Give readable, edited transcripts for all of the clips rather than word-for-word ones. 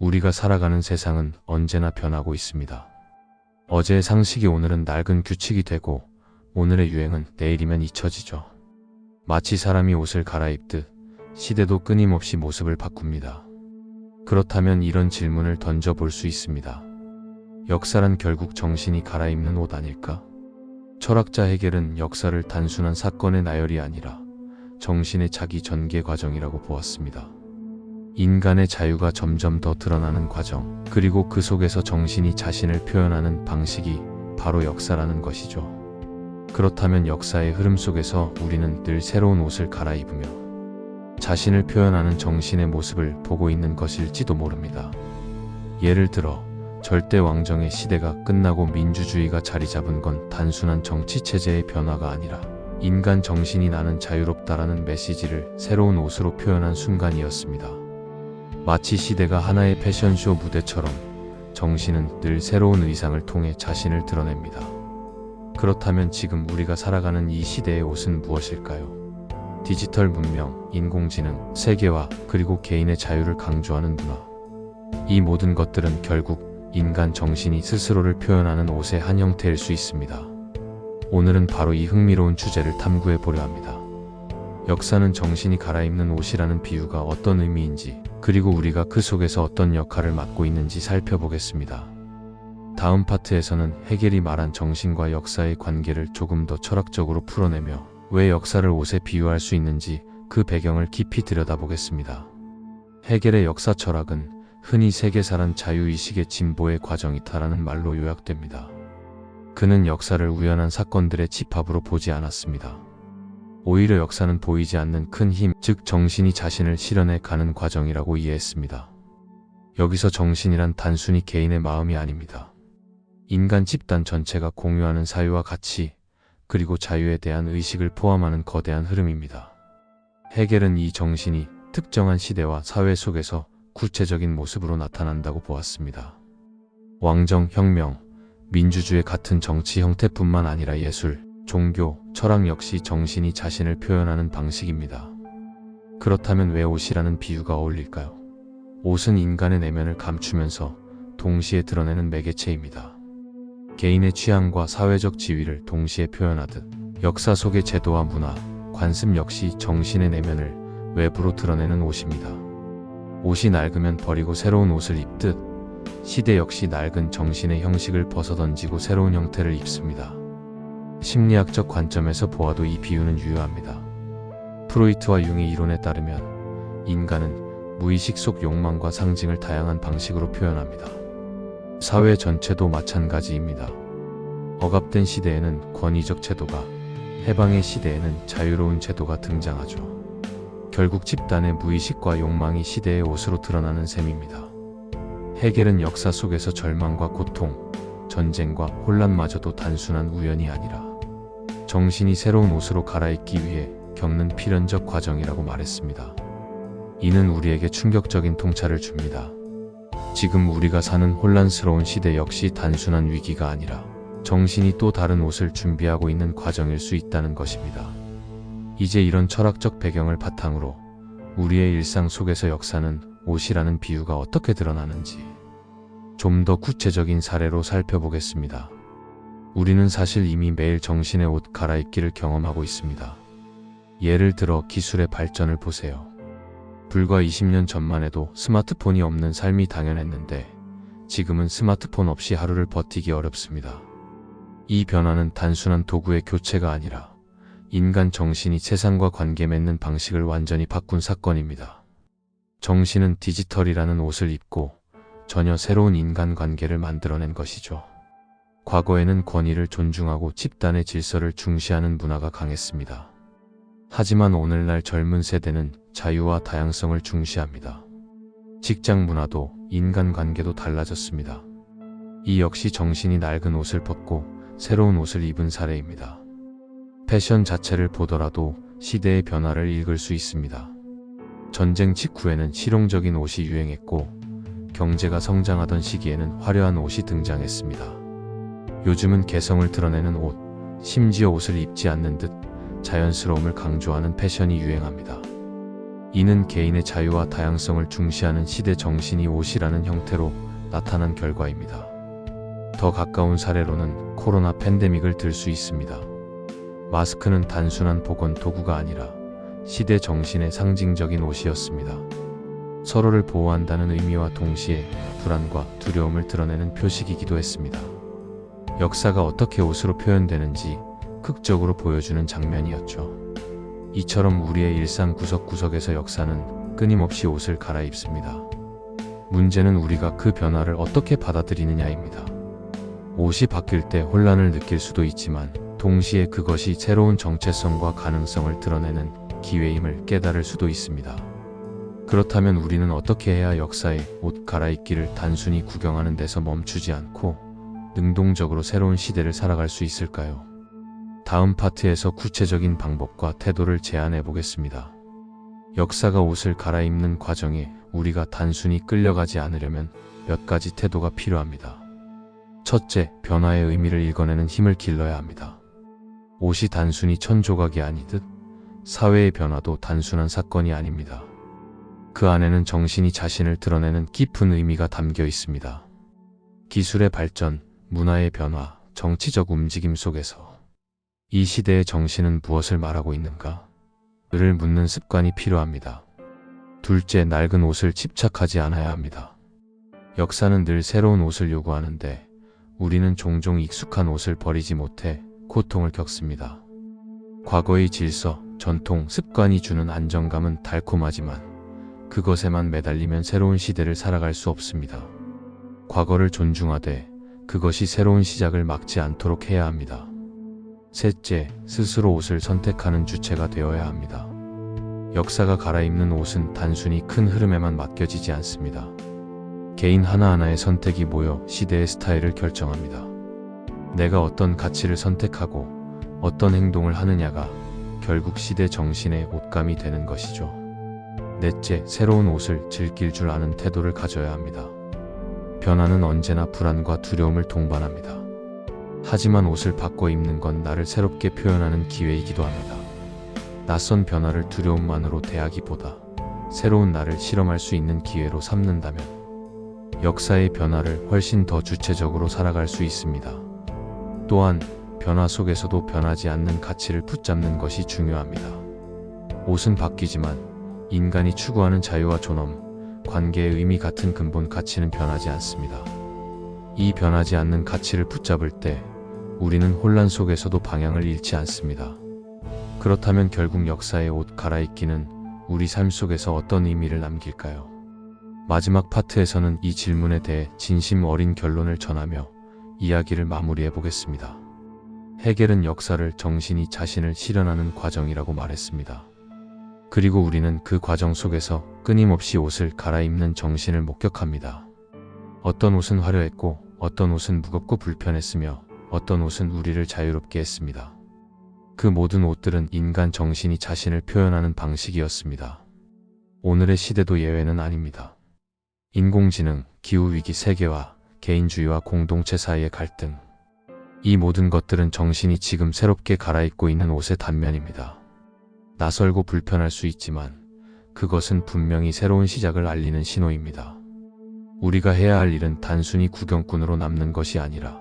우리가 살아가는 세상은 언제나 변하고 있습니다. 어제의 상식이 오늘은 낡은 규칙이 되고 오늘의 유행은 내일이면 잊혀지죠. 마치 사람이 옷을 갈아입듯 시대도 끊임없이 모습을 바꿉니다. 그렇다면 이런 질문을 던져볼 수 있습니다. 역사란 결국 정신이 갈아입는 옷 아닐까? 철학자 헤겔은 역사를 단순한 사건의 나열이 아니라 정신의 자기 전개 과정이라고 보았습니다. 인간의 자유가 점점 더 드러나는 과정, 그리고 그 속에서 정신이 자신을 표현하는 방식이 바로 역사라는 것이죠. 그렇다면 역사의 흐름 속에서 우리는 늘 새로운 옷을 갈아입으며 자신을 표현하는 정신의 모습을 보고 있는 것일지도 모릅니다. 예를 들어 절대 왕정의 시대가 끝나고 민주주의가 자리 잡은 건 단순한 정치체제의 변화가 아니라 인간 정신이 나는 자유롭다라는 메시지를 새로운 옷으로 표현한 순간이었습니다. 마치 시대가 하나의 패션쇼 무대처럼 정신은 늘 새로운 의상을 통해 자신을 드러냅니다. 그렇다면 지금 우리가 살아가는 이 시대의 옷은 무엇일까요? 디지털 문명, 인공지능, 세계화, 그리고 개인의 자유를 강조하는 문화. 이 모든 것들은 결국 인간 정신이 스스로를 표현하는 옷의 한 형태일 수 있습니다. 오늘은 바로 이 흥미로운 주제를 탐구해 보려 합니다. 역사는 정신이 갈아입는 옷이라는 비유가 어떤 의미인지, 그리고 우리가 그 속에서 어떤 역할을 맡고 있는지 살펴보겠습니다. 다음 파트에서는 헤겔이 말한 정신과 역사의 관계를 조금 더 철학적으로 풀어내며 왜 역사를 옷에 비유할 수 있는지 그 배경을 깊이 들여다보겠습니다. 헤겔의 역사 철학은 흔히 세계사란 자유의식의 진보의 과정이다라는 말로 요약됩니다. 그는 역사를 우연한 사건들의 집합으로 보지 않았습니다. 오히려 역사는 보이지 않는 큰 힘, 즉 정신이 자신을 실현해 가는 과정이라고 이해했습니다. 여기서 정신이란 단순히 개인의 마음이 아닙니다. 인간 집단 전체가 공유하는 사유와 가치, 그리고 자유에 대한 의식을 포함하는 거대한 흐름입니다. 헤겔은 이 정신이 특정한 시대와 사회 속에서 구체적인 모습으로 나타난다고 보았습니다. 왕정, 혁명, 민주주의 같은 정치 형태뿐만 아니라 예술, 종교, 철학 역시 정신이 자신을 표현하는 방식입니다. 그렇다면 왜 옷이라는 비유가 어울릴까요? 옷은 인간의 내면을 감추면서 동시에 드러내는 매개체입니다. 개인의 취향과 사회적 지위를 동시에 표현하듯 역사 속의 제도와 문화, 관습 역시 정신의 내면을 외부로 드러내는 옷입니다. 옷이 낡으면 버리고 새로운 옷을 입듯 시대 역시 낡은 정신의 형식을 벗어던지고 새로운 형태를 입습니다. 심리학적 관점에서 보아도 이 비유는 유효합니다. 프로이트와 융의 이론에 따르면 인간은 무의식 속 욕망과 상징을 다양한 방식으로 표현합니다. 사회 전체도 마찬가지입니다. 억압된 시대에는 권위적 제도가, 해방의 시대에는 자유로운 제도가 등장하죠. 결국 집단의 무의식과 욕망이 시대의 옷으로 드러나는 셈입니다. 헤겔은 역사 속에서 절망과 고통, 전쟁과 혼란마저도 단순한 우연이 아니라 정신이 새로운 옷으로 갈아입기 위해 겪는 필연적 과정이라고 말했습니다. 이는 우리에게 충격적인 통찰을 줍니다. 지금 우리가 사는 혼란스러운 시대 역시 단순한 위기가 아니라 정신이 또 다른 옷을 준비하고 있는 과정일 수 있다는 것입니다. 이제 이런 철학적 배경을 바탕으로 우리의 일상 속에서 역사는 옷이라는 비유가 어떻게 드러나는지 좀 더 구체적인 사례로 살펴보겠습니다. 우리는 사실 이미 매일 정신의 옷 갈아입기를 경험하고 있습니다. 예를 들어 기술의 발전을 보세요. 불과 20년 전만 해도 스마트폰이 없는 삶이 당연했는데 지금은 스마트폰 없이 하루를 버티기 어렵습니다. 이 변화는 단순한 도구의 교체가 아니라 인간 정신이 세상과 관계 맺는 방식을 완전히 바꾼 사건입니다. 정신은 디지털이라는 옷을 입고 전혀 새로운 인간관계를 만들어낸 것이죠. 과거에는 권위를 존중하고 집단의 질서를 중시하는 문화가 강했습니다. 하지만 오늘날 젊은 세대는 자유와 다양성을 중시합니다. 직장 문화도 인간관계도 달라졌습니다. 이 역시 정신이 낡은 옷을 벗고 새로운 옷을 입은 사례입니다. 패션 자체를 보더라도 시대의 변화를 읽을 수 있습니다. 전쟁 직후에는 실용적인 옷이 유행했고 경제가 성장하던 시기에는 화려한 옷이 등장했습니다. 요즘은 개성을 드러내는 옷, 심지어 옷을 입지 않는 듯 자연스러움을 강조하는 패션이 유행합니다. 이는 개인의 자유와 다양성을 중시하는 시대 정신이 옷이라는 형태로 나타난 결과입니다. 더 가까운 사례로는 코로나 팬데믹을 들 수 있습니다. 마스크는 단순한 보건 도구가 아니라 시대 정신의 상징적인 옷이었습니다. 서로를 보호한다는 의미와 동시에 불안과 두려움을 드러내는 표식이기도 했습니다. 역사가 어떻게 옷으로 표현되는지 극적으로 보여주는 장면이었죠. 이처럼 우리의 일상 구석구석에서 역사는 끊임없이 옷을 갈아입습니다. 문제는 우리가 그 변화를 어떻게 받아들이느냐입니다. 옷이 바뀔 때 혼란을 느낄 수도 있지만 동시에 그것이 새로운 정체성과 가능성을 드러내는 기회임을 깨달을 수도 있습니다. 그렇다면 우리는 어떻게 해야 역사의 옷 갈아입기를 단순히 구경하는 데서 멈추지 않고 능동적으로 새로운 시대를 살아갈 수 있을까요? 다음 파트에서 구체적인 방법과 태도를 제안해 보겠습니다. 역사가 옷을 갈아입는 과정에 우리가 단순히 끌려가지 않으려면 몇 가지 태도가 필요합니다. 첫째, 변화의 의미를 읽어내는 힘을 길러야 합니다. 옷이 단순히 천조각이 아니듯 사회의 변화도 단순한 사건이 아닙니다. 그 안에는 정신이 자신을 드러내는 깊은 의미가 담겨 있습니다. 기술의 발전, 문화의 변화, 정치적 움직임 속에서 이 시대의 정신은 무엇을 말하고 있는가? 를 묻는 습관이 필요합니다. 둘째, 낡은 옷을 집착하지 않아야 합니다. 역사는 늘 새로운 옷을 요구하는데 우리는 종종 익숙한 옷을 버리지 못해 고통을 겪습니다. 과거의 질서, 전통, 습관이 주는 안정감은 달콤하지만 그것에만 매달리면 새로운 시대를 살아갈 수 없습니다. 과거를 존중하되 그것이 새로운 시작을 막지 않도록 해야 합니다. 셋째, 스스로 옷을 선택하는 주체가 되어야 합니다. 역사가 갈아입는 옷은 단순히 큰 흐름에만 맡겨지지 않습니다. 개인 하나하나의 선택이 모여 시대의 스타일을 결정합니다. 내가 어떤 가치를 선택하고 어떤 행동을 하느냐가 결국 시대 정신의 옷감이 되는 것이죠. 넷째, 새로운 옷을 즐길 줄 아는 태도를 가져야 합니다. 변화는 언제나 불안과 두려움을 동반합니다. 하지만 옷을 바꿔 입는 건 나를 새롭게 표현하는 기회이기도 합니다. 낯선 변화를 두려움만으로 대하기보다 새로운 나를 실험할 수 있는 기회로 삼는다면 역사의 변화를 훨씬 더 주체적으로 살아갈 수 있습니다. 또한 변화 속에서도 변하지 않는 가치를 붙잡는 것이 중요합니다. 옷은 바뀌지만 인간이 추구하는 자유와 존엄, 관계의 의미 같은 근본 가치는 변하지 않습니다. 이 변하지 않는 가치를 붙잡을 때 우리는 혼란 속에서도 방향을 잃지 않습니다. 그렇다면 결국 역사의 옷 갈아입기는 우리 삶 속에서 어떤 의미를 남길까요? 마지막 파트에서는 이 질문에 대해 진심 어린 결론을 전하며 이야기를 마무리해 보겠습니다. 헤겔은 역사를 정신이 자신을 실현하는 과정이라고 말했습니다. 그리고 우리는 그 과정 속에서 끊임없이 옷을 갈아입는 정신을 목격합니다. 어떤 옷은 화려했고 어떤 옷은 무겁고 불편했으며 어떤 옷은 우리를 자유롭게 했습니다. 그 모든 옷들은 인간 정신이 자신을 표현하는 방식이었습니다. 오늘의 시대도 예외는 아닙니다. 인공지능, 기후위기 세계화, 개인주의와 공동체 사이의 갈등, 이 모든 것들은 정신이 지금 새롭게 갈아입고 있는 옷의 단면입니다. 낯설고 불편할 수 있지만 그것은 분명히 새로운 시작을 알리는 신호입니다. 우리가 해야 할 일은 단순히 구경꾼으로 남는 것이 아니라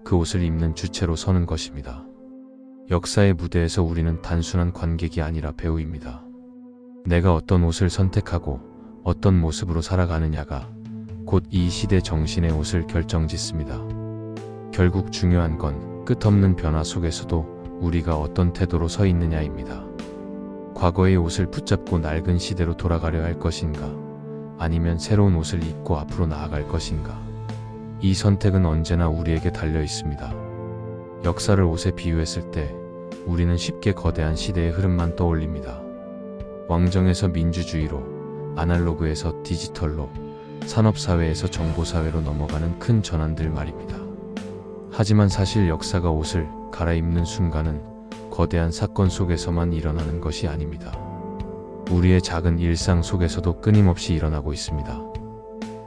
그 옷을 입는 주체로 서는 것입니다. 역사의 무대에서 우리는 단순한 관객이 아니라 배우입니다. 내가 어떤 옷을 선택하고 어떤 모습으로 살아가느냐가 곧 이 시대 정신의 옷을 결정짓습니다. 결국 중요한 건 끝없는 변화 속에서도 우리가 어떤 태도로 서 있느냐입니다. 과거의 옷을 붙잡고 낡은 시대로 돌아가려 할 것인가, 아니면 새로운 옷을 입고 앞으로 나아갈 것인가. 이 선택은 언제나 우리에게 달려 있습니다. 역사를 옷에 비유했을 때 우리는 쉽게 거대한 시대의 흐름만 떠올립니다. 왕정에서 민주주의로, 아날로그에서 디지털로, 산업사회에서 정보사회로 넘어가는 큰 전환들 말입니다. 하지만 사실 역사가 옷을 갈아입는 순간은 거대한 사건 속에서만 일어나는 것이 아닙니다. 우리의 작은 일상 속에서도 끊임없이 일어나고 있습니다.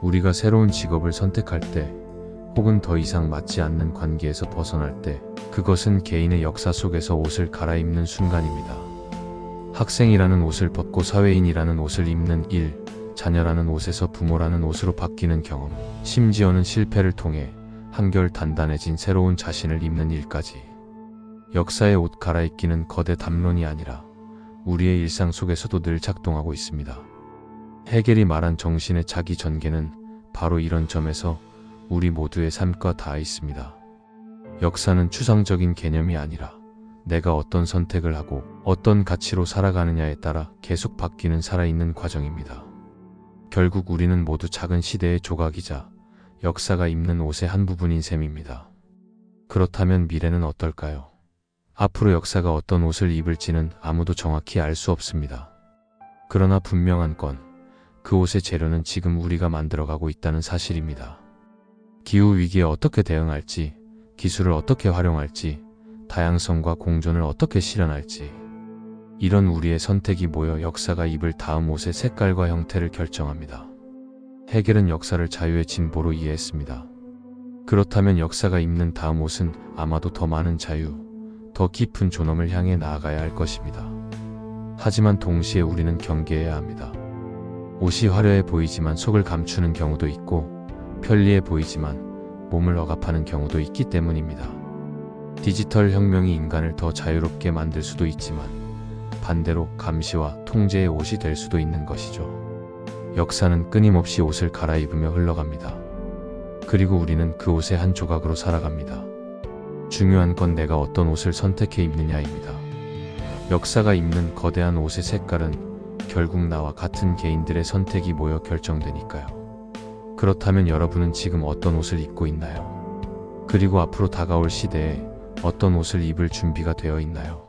우리가 새로운 직업을 선택할 때, 혹은 더 이상 맞지 않는 관계에서 벗어날 때, 그것은 개인의 역사 속에서 옷을 갈아입는 순간입니다. 학생이라는 옷을 벗고 사회인이라는 옷을 입는 일, 자녀라는 옷에서 부모라는 옷으로 바뀌는 경험, 심지어는 실패를 통해 한결 단단해진 새로운 자신을 입는 일까지. 역사의 옷 갈아입기는 거대 담론이 아니라 우리의 일상 속에서도 늘 작동하고 있습니다. 헤겔이 말한 정신의 자기 전개는 바로 이런 점에서 우리 모두의 삶과 닿아 있습니다. 역사는 추상적인 개념이 아니라 내가 어떤 선택을 하고 어떤 가치로 살아가느냐에 따라 계속 바뀌는 살아있는 과정입니다. 결국 우리는 모두 작은 시대의 조각이자 역사가 입는 옷의 한 부분인 셈입니다. 그렇다면 미래는 어떨까요? 앞으로 역사가 어떤 옷을 입을지는 아무도 정확히 알 수 없습니다. 그러나 분명한 건 그 옷의 재료는 지금 우리가 만들어가고 있다는 사실입니다. 기후위기에 어떻게 대응할지, 기술을 어떻게 활용할지, 다양성과 공존을 어떻게 실현할지, 이런 우리의 선택이 모여 역사가 입을 다음 옷의 색깔과 형태를 결정합니다. 헤겔은 역사를 자유의 진보로 이해했습니다. 그렇다면 역사가 입는 다음 옷은 아마도 더 많은 자유, 더 깊은 존엄을 향해 나아가야 할 것입니다. 하지만 동시에 우리는 경계해야 합니다. 옷이 화려해 보이지만 속을 감추는 경우도 있고, 편리해 보이지만 몸을 억압하는 경우도 있기 때문입니다. 디지털 혁명이 인간을 더 자유롭게 만들 수도 있지만 반대로 감시와 통제의 옷이 될 수도 있는 것이죠. 역사는 끊임없이 옷을 갈아입으며 흘러갑니다. 그리고 우리는 그 옷의 한 조각으로 살아갑니다. 중요한 건 내가 어떤 옷을 선택해 입느냐입니다. 역사가 입는 거대한 옷의 색깔은 결국 나와 같은 개인들의 선택이 모여 결정되니까요. 그렇다면 여러분은 지금 어떤 옷을 입고 있나요? 그리고 앞으로 다가올 시대에 어떤 옷을 입을 준비가 되어 있나요?